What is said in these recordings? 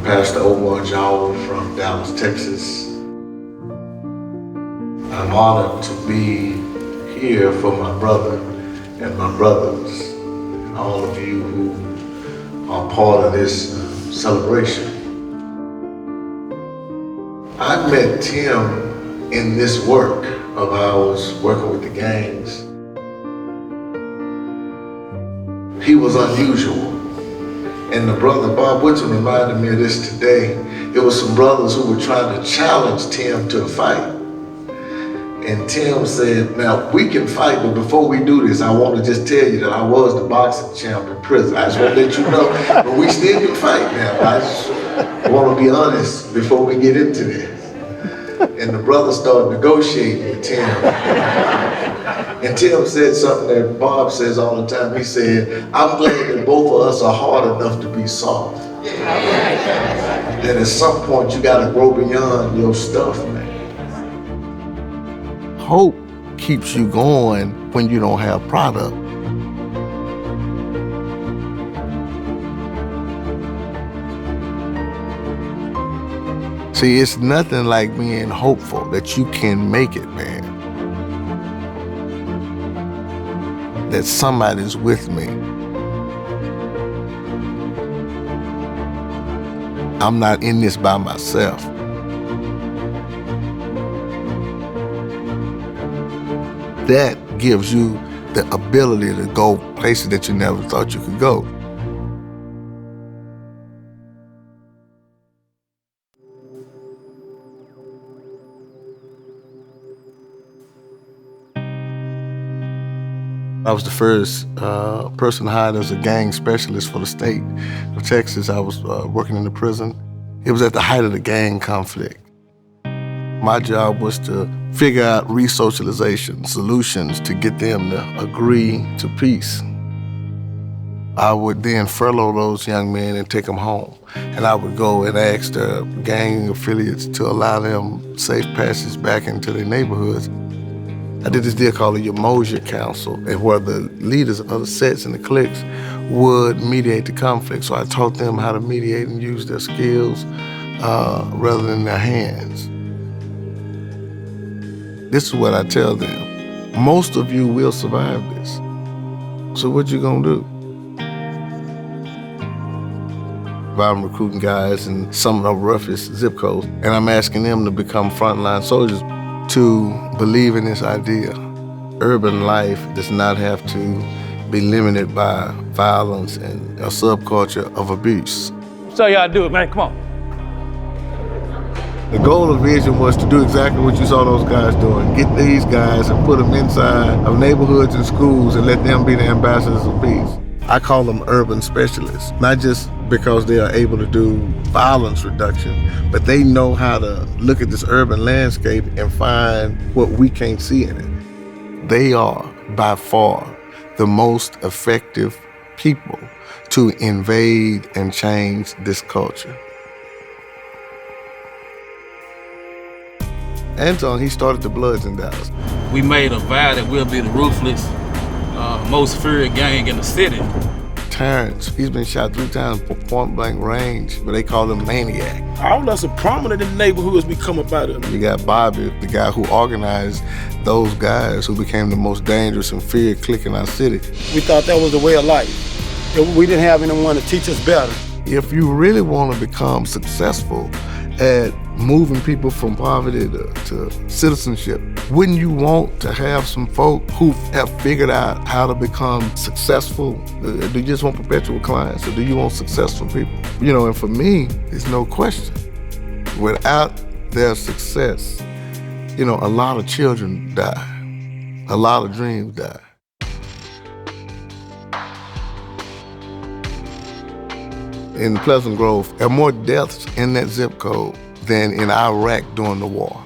Pastor Omar from Dallas, Texas. I'm honored to be here for my brother and my brothers, and all of you who are part of this celebration. I met Tim in this work of ours, working with the gangs. He was unusual. And the brother Bob Woodson reminded me of this today. It was some brothers who were trying to challenge Tim to a fight. And Tim said, now we can fight, but before we do this, I want to just tell you that I was the boxing champ in prison. I just want to let you know, but we still can fight now. I just want to be honest before we get into this. And the brother started negotiating with Tim. And Tim said something that Bob says all the time. He said, I'm glad that both of us are hard enough to be soft. That at some point you gotta grow beyond your stuff, man. Hope keeps you going when you don't have product. See, it's nothing like being hopeful that you can make it, man. That somebody's with me. I'm not in this by myself. That gives you the ability to go places that you never thought you could go. I was the first person hired as a gang specialist for the state of Texas. I was working in the prison. It was at the height of the gang conflict. My job was to figure out resocialization solutions to get them to agree to peace. I would then furlough those young men and take them home. And I would go and ask the gang affiliates to allow them safe passage back into their neighborhoods. I did this deal called the Umoja Council, and where the leaders of the sets and the cliques would mediate the conflict. So I taught them how to mediate and use their skills rather than their hands. This is what I tell them. Most of you will survive this. So what you gonna do? If I'm recruiting guys in some of the roughest zip codes, and I'm asking them to become frontline soldiers, to believe in this idea. Urban life does not have to be limited by violence and a subculture of abuse. So y'all do it, man, come on. The goal of Vision was to do exactly what you saw those guys doing. Get these guys and put them inside of neighborhoods and schools and let them be the ambassadors of peace. I call them urban specialists, not just because they are able to do violence reduction, but they know how to look at this urban landscape and find what we can't see in it. They are, by far, the most effective people to invade and change this culture. Antong, he started the Bloods in Dallas. We made a vow that we'll be the ruthless, most feared gang in the city. Terrence, he's been shot 3 times for point-blank range, but they call him Maniac. All of us are prominent in the neighborhoods we come up out of. You got Bobby, the guy who organized those guys who became the most dangerous and feared clique in our city. We thought that was the way of life. We didn't have anyone to teach us better. If you really want to become successful at moving people from poverty to citizenship, wouldn't you want to have some folk who have figured out how to become successful? Do you just want perpetual clients, or do you want successful people? You know, and for me, there's no question. Without their success, you know, a lot of children die. A lot of dreams die. In Pleasant Grove, there are more deaths in that zip code than in Iraq during the war.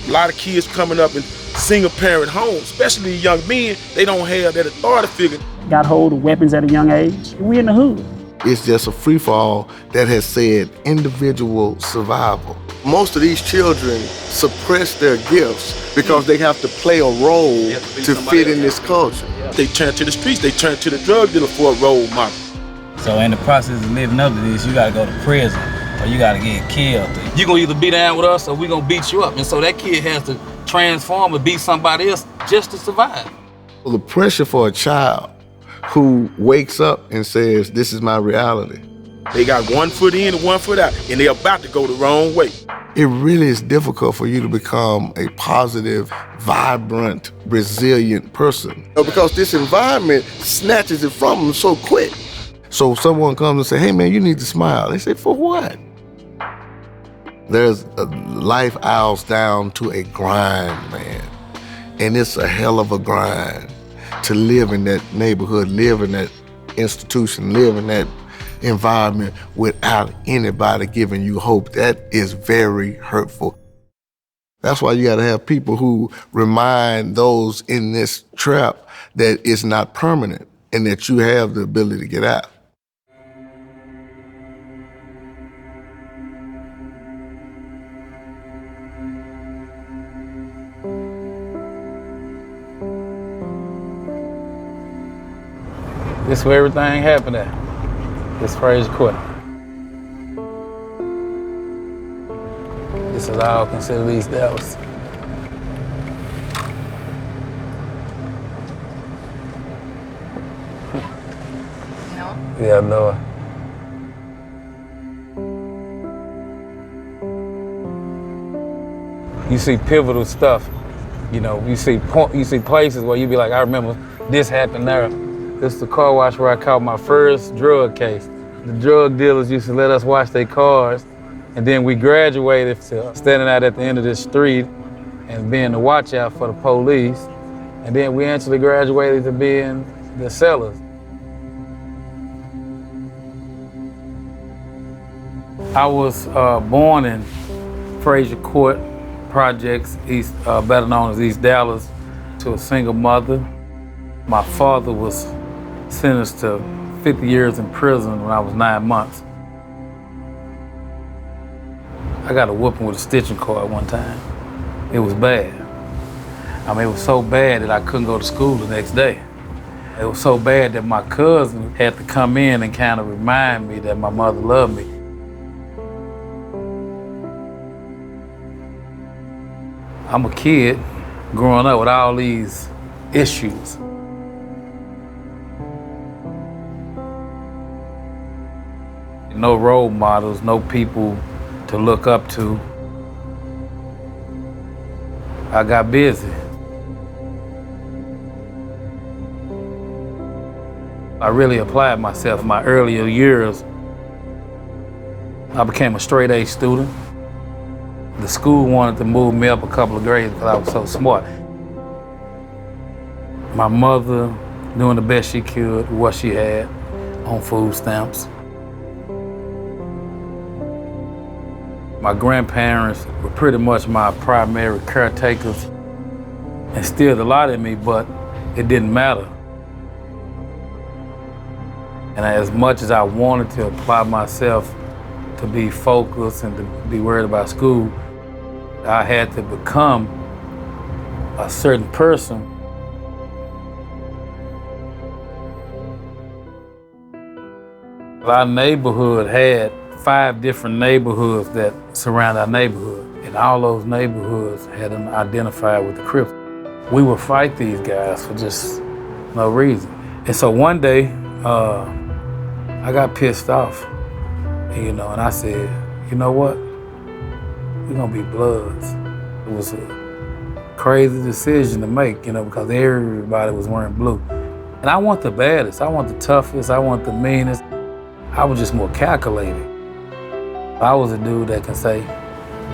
A lot of kids coming up in single-parent homes, especially young men, they don't have that authority figure. Got hold of weapons at a young age. We in the hood. It's just a free-for-all that has said individual survival. Most of these children suppress their gifts because they have to play a role to fit in this culture. They turn to the streets, they turn to the drug dealer for a role model. So in the process of living up to this, you gotta go to prison, or or you gotta get killed. You gonna either be down with us or we gonna beat you up. And so that kid has to transform and be somebody else just to survive. Well, the pressure for a child who wakes up and says, this is my reality. They got 1 foot in and 1 foot out, and they're about to go the wrong way. It really is difficult for you to become a positive, vibrant, resilient person. Because this environment snatches it from them so quick. So someone comes and say, hey man, you need to smile. They say, for what? There's life owls down to a grind, man. And it's a hell of a grind to live in that neighborhood, live in that institution, live in that environment without anybody giving you hope. That is very hurtful. That's why you gotta have people who remind those in this trap that it's not permanent and that you have the ability to get out. This is where everything happened at. This Fraser Court. This is all considered East Dallas. No? Yeah, Noah. You see pivotal stuff. You know, you see places where you be like, I remember this happened there. This is the car wash where I caught my first drug case. The drug dealers used to let us wash their cars, and then we graduated to standing out at the end of this street and being the watch out for the police. And then we actually graduated to being the sellers. I was born in Fraser Court Projects, better known as East Dallas, to a single mother. My father was sentenced to 50 years in prison when I was 9 months. I got a whooping with a stitching cord one time. It was bad. I mean, it was so bad that I couldn't go to school the next day. It was so bad that my cousin had to come in and kind of remind me that my mother loved me. I'm a kid growing up with all these issues. No role models, no people to look up to. I got busy. I really applied myself in my earlier years. I became a straight A student. The school wanted to move me up a couple of grades because I was so smart. My mother doing the best she could with what she had on food stamps. My grandparents were pretty much my primary caretakers, instilled a lot in me, but it didn't matter. And as much as I wanted to apply myself to be focused and to be worried about school, I had to become a certain person. Our neighborhood had 5 different neighborhoods that surround our neighborhood, and all those neighborhoods had them identified with the Crips. We would fight these guys for just no reason. And so one day, I got pissed off, you know, and I said, you know what? We're gonna be Bloods. It was a crazy decision to make, you know, because everybody was wearing blue. And I want the baddest, I want the toughest, I want the meanest. I was just more calculated. I was a dude that can say,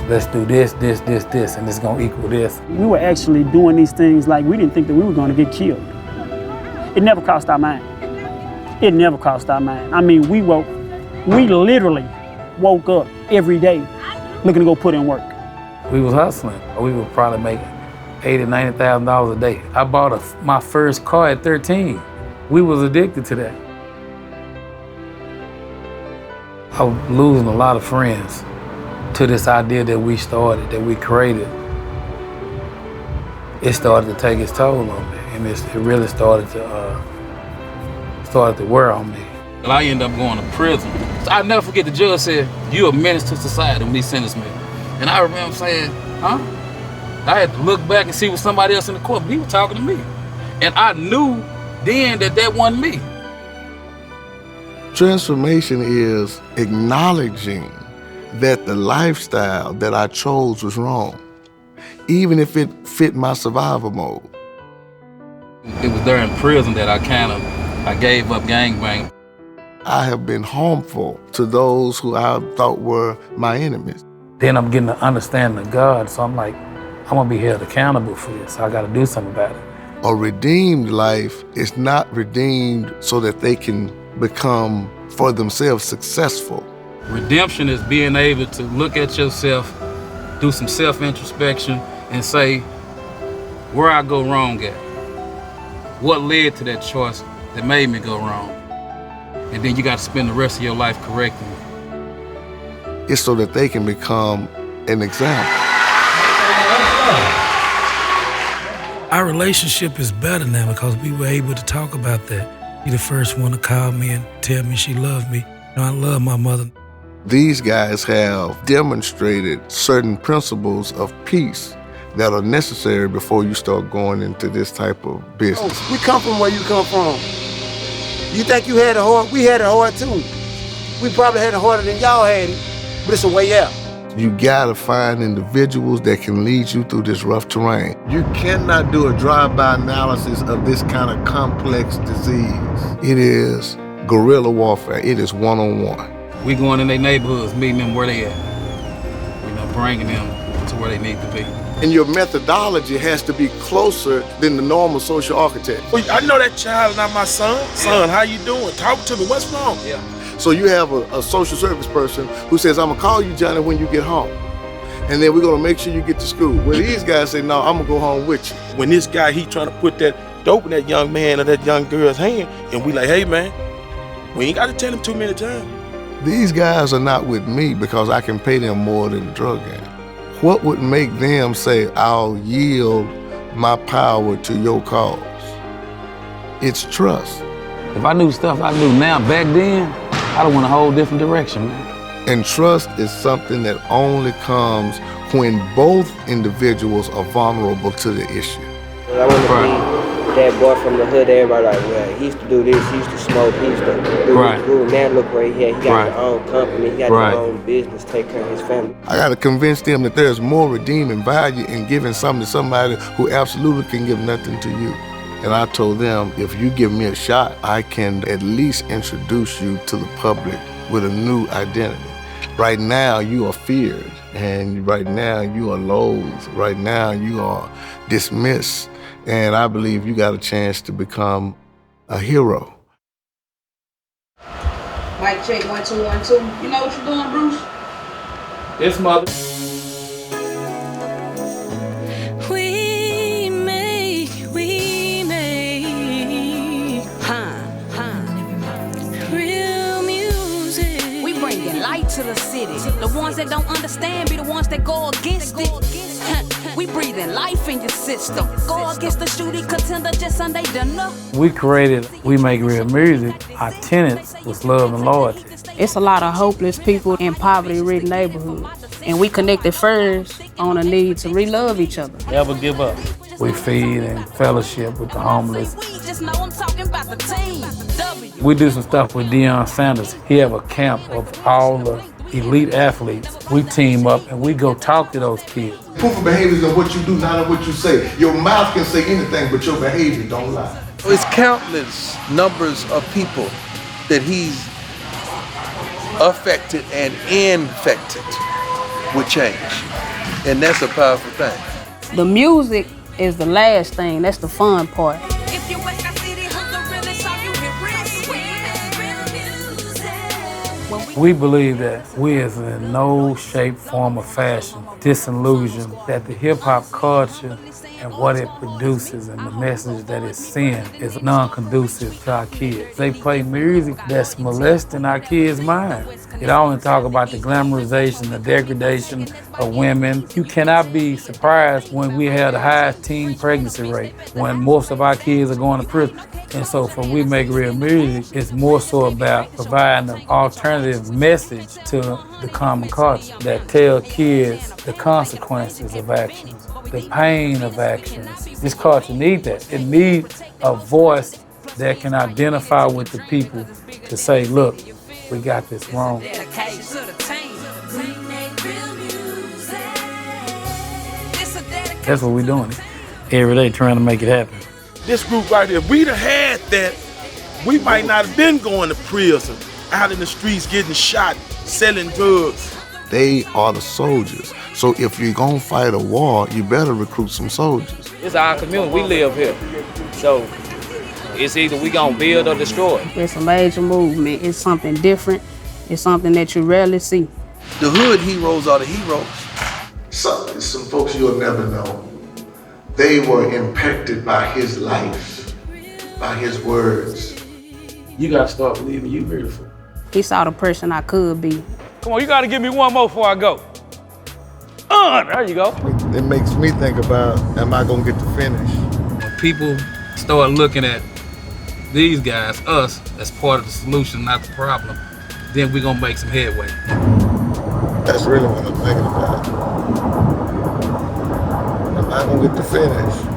let's do this, this, this, this, and it's gonna equal this. We were actually doing these things like we didn't think that we were gonna get killed. It never crossed our mind. It never crossed our mind. I mean, we literally woke up every day looking to go put in work. We was hustling. We would probably make $80,000, $90,000 a day. I bought my first car at 13. We was addicted to that. I was losing a lot of friends to this idea that we started, that we created. It started to take its toll on me, and it really started to wear on me. I ended up going to prison I'll never forget the judge said, "You a menace to society" when he sentenced me. And I remember saying, huh? I had to look back and see what somebody else in the court, but he was talking to me. And I knew then that wasn't me. Transformation is acknowledging that the lifestyle that I chose was wrong, even if it fit my survival mode. It was there in prison that I gave up gangbanging. I have been harmful to those who I thought were my enemies. Then I'm getting the understanding of God, so I'm like, I'm gonna be held accountable for this. I gotta do something about it. A redeemed life is not redeemed so that they can become for themselves successful. Redemption is being able to look at yourself, do some self-introspection, and say, where I go wrong at? What led to that choice that made me go wrong? And then you got to spend the rest of your life correcting it. It's so that they can become an example. Our relationship is better now because we were able to talk about that. She the first one to call me and tell me she loved me. You know, I love my mother. These guys have demonstrated certain principles of peace that are necessary before you start going into this type of business. We come from where you come from. You think you had it hard? We had it hard too. We probably had it harder than y'all had it, but it's a way out. You gotta find individuals that can lead you through this rough terrain. You cannot do a drive-by analysis of this kind of complex disease. It is guerrilla warfare. It is one-on-one. We going in their neighborhoods, meeting them where they at. You know, bringing them to where they need to be. And your methodology has to be closer than the normal social architect. Well, I know that child, not my son. Son, how you doing? Talk to me. What's wrong? Yeah. So you have a social service person who says, I'm gonna call you, Johnny, when you get home. And then we're gonna make sure you get to school. Well, these guys say, no, I'm gonna go home with you. When this guy, he trying to put that dope in that young man or that young girl's hand, and we like, hey man, we ain't gotta tell him too many times. These guys are not with me because I can pay them more than the drug gang. What would make them say, I'll yield my power to your cause? It's trust. If I knew stuff I knew now back then, I'd have went a whole different direction, man. And trust is something that only comes when both individuals are vulnerable to the issue. I want to be that boy from the hood. Everybody like, well, he used to do this, he used to smoke, he used to do Right. this. Now look where he at. He got his own company, he got Right. his own business, take care of his family. I gotta convince them that there's more redeeming value in giving something to somebody who absolutely can give nothing to you. And I told them, if you give me a shot, I can at least introduce you to the public with a new identity. Right now, you are feared, and right now, you are loathed. Right now, you are dismissed. And I believe you got a chance to become a hero. Mic check 1 2 1 2. You know what you're doing, Bruce? This mother. To the city. The ones that don't understand be the ones that go against it. We breathing life in your system. Go against the shooting contender just Sunday dinner. We make real music. Our tenets was love and loyalty. It's a lot of hopeless people in poverty-ridden neighborhoods. And we connected first on a need to re-love each other. Never give up. We feed and fellowship with the homeless. We do some stuff with Deion Sanders. He have a camp of all the elite athletes. We team up and we go talk to those kids. Proof of behavior is in what you do, not in what you say. Your mouth can say anything, but your behavior don't lie. It's countless numbers of people that he's affected and infected with change. And that's a powerful thing. The music is the last thing. That's the fun part. We believe that we is in no shape, form, or fashion disillusioned that the hip-hop culture and what it produces and the message that it sends is non-conducive to our kids. They play music that's molesting our kids' minds. It only talk about the glamorization, the degradation of women. You cannot be surprised when we have the highest teen pregnancy rate, when most of our kids are going to prison. And so for We Make Real Music, it's more so about providing an alternative message to the common culture that tell kids the consequences of actions, the pain of actions. This culture needs that. It needs a voice that can identify with the people to say, look, we got this wrong. That's what we're doing every day, trying to make it happen. This group right here, if we'd have had that, we might not have been going to prison, out in the streets getting shot, selling drugs. They are the soldiers. So if you're gonna fight a war, you better recruit some soldiers. It's our community, we live here. So it's either we gonna build or destroy. It's a major movement. It's something different. It's something that you rarely see. The hood heroes are the heroes. Some folks you'll never know. They were impacted by his life, by his words. You gotta start believing you beautiful. He saw the person I could be. Come on, you gotta give me one more before I go. There you go. It makes me think about, am I gonna get to finish? When people start looking at these guys, us, as part of the solution, not the problem, then we're gonna make some headway. That's really what I'm thinking about. Am I gonna get to finish?